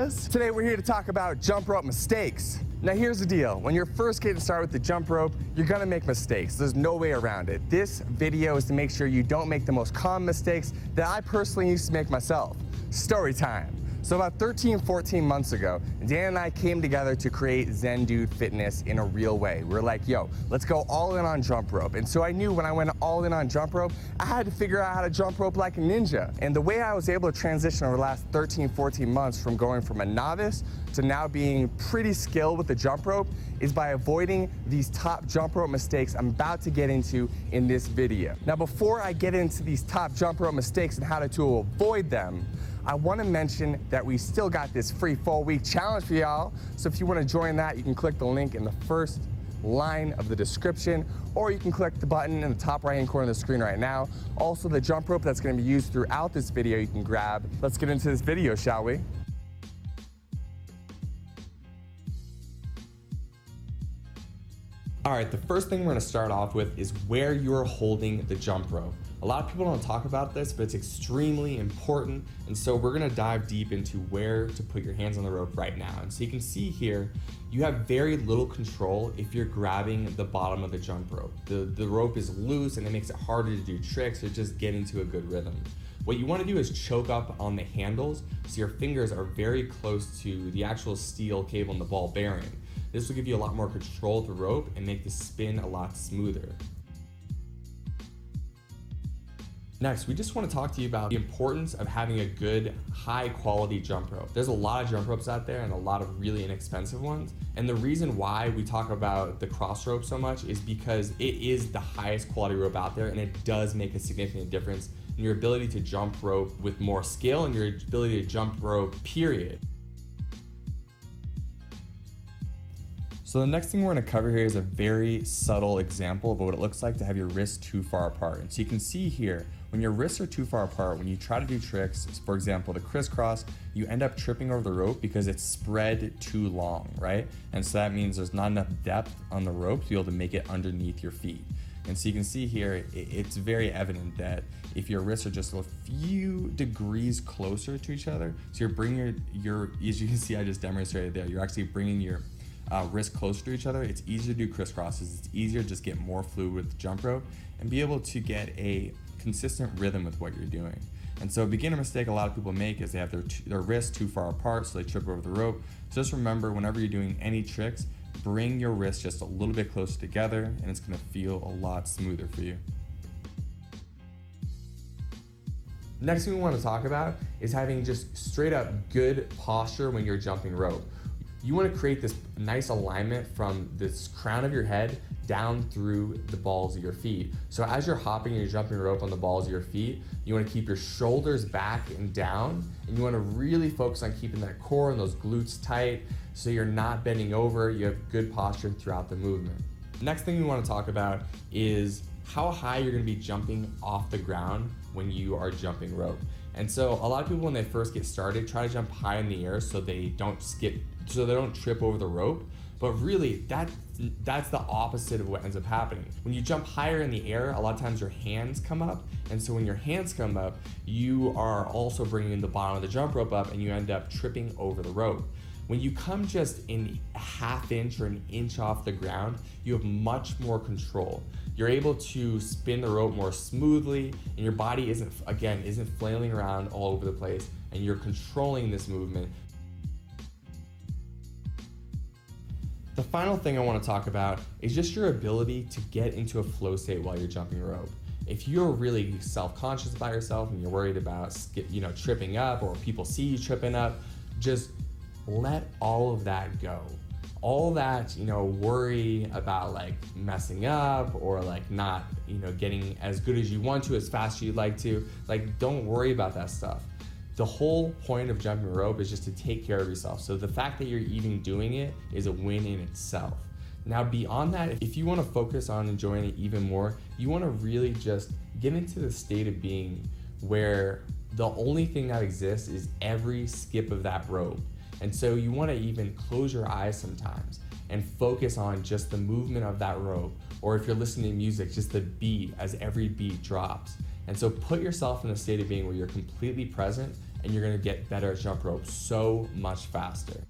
Today we're here to talk about jump rope mistakes. Now here's the deal, when you're first getting started with the jump rope, you're gonna make mistakes. There's no way around it. This video is to make sure you don't make the most common mistakes that I personally used to make myself. Story time. So about 13, 14 months ago, Dan and I came together to create Zen Dude Fitness in a real way. We're like, yo, let's go all in on jump rope. And so I knew when I went all in on jump rope, I had to figure out how to jump rope like a ninja. And the way I was able to transition over the last 13, 14 months from going from a novice to now being pretty skilled with the jump rope is by avoiding these top jump rope mistakes I'm about to get into in this video. Now, before I get into these top jump rope mistakes and how to avoid them, I want to mention that we still got this free 4-week challenge for y'all. So if you want to join that, you can click the link in the first line of the description, or you can click the button in the top right hand corner of the screen right now. Also, the jump rope that's going to be used throughout this video you can grab. Let's get into this video, shall we? All right, the first thing we're gonna start off with is where you're holding the jump rope. A lot of people don't talk about this, but it's extremely important. And so we're gonna dive deep into where to put your hands on the rope right now. And so you can see here, you have very little control if you're grabbing the bottom of the jump rope. The rope is loose and it makes it harder to do tricks or just get into a good rhythm. What you wanna do is choke up on the handles so your fingers are very close to the actual steel cable and the ball bearing. This will give you a lot more control of the rope and make the spin a lot smoother. Next, we just want to talk to you about the importance of having a good, high quality jump rope. There's a lot of jump ropes out there and a lot of really inexpensive ones. And the reason why we talk about the cross rope so much is because it is the highest quality rope out there, and it does make a significant difference in your ability to jump rope with more skill and your ability to jump rope, period. So the next thing we're gonna cover here is a very subtle example of what it looks like to have your wrists too far apart. And so you can see here, when your wrists are too far apart, when you try to do tricks, for example, the crisscross, you end up tripping over the rope because it's spread too long, right? And so that means there's not enough depth on the rope to be able to make it underneath your feet. And so you can see here, it's very evident that if your wrists are just a few degrees closer to each other, so you're bringing your, as you can see, I just demonstrated there, you're actually bringing your wrists closer to each other. It's easier to do crisscrosses. It's easier to just get more fluid with the jump rope and be able to get a consistent rhythm with what you're doing. And so a beginner mistake a lot of people make is they have their wrists too far apart, so they trip over the rope. So just remember, whenever you're doing any tricks, bring your wrists just a little bit closer together and it's gonna feel a lot smoother for you. Next thing we want to talk about is having just straight up good posture when you're jumping rope. You want to create this nice alignment from this crown of your head down through the balls of your feet. So as you're hopping and you're jumping rope on the balls of your feet, you want to keep your shoulders back and down, and you want to really focus on keeping that core and those glutes tight so you're not bending over, you have good posture throughout the movement. Next thing we want to talk about is how high you're going to be jumping off the ground when you are jumping rope. And so a lot of people, when they first get started, try to jump high in the air so they don't trip over the rope. But really, that's the opposite of what ends up happening. When you jump higher in the air, a lot of times your hands come up. And so when your hands come up, you are also bringing the bottom of the jump rope up and you end up tripping over the rope. When you come just in a half inch or an inch off the ground, you have much more control. You're able to spin the rope more smoothly and your body isn't flailing around all over the place, and you're controlling this movement. The final thing I want to talk about is just your ability to get into a flow state while you're jumping rope. If you're really self-conscious about yourself and you're worried about tripping up, or people see you tripping up, just let all of that go. All that, worry about like messing up or like not, getting as good as you want to, as fast as you'd like to, like don't worry about that stuff. The whole point of jumping rope is just to take care of yourself. So the fact that you're even doing it is a win in itself. Now beyond that, if you want to focus on enjoying it even more, you want to really just get into the state of being where the only thing that exists is every skip of that rope. And so you want to even close your eyes sometimes and focus on just the movement of that rope, or if you're listening to music, just the beat as every beat drops. And so put yourself in a state of being where you're completely present and you're gonna get better at jump rope so much faster.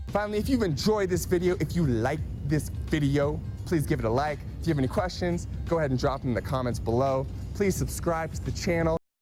Finally, if you've enjoyed this video, if you like this video, please give it a like. If you have any questions, go ahead and drop them in the comments below. Please subscribe to the channel.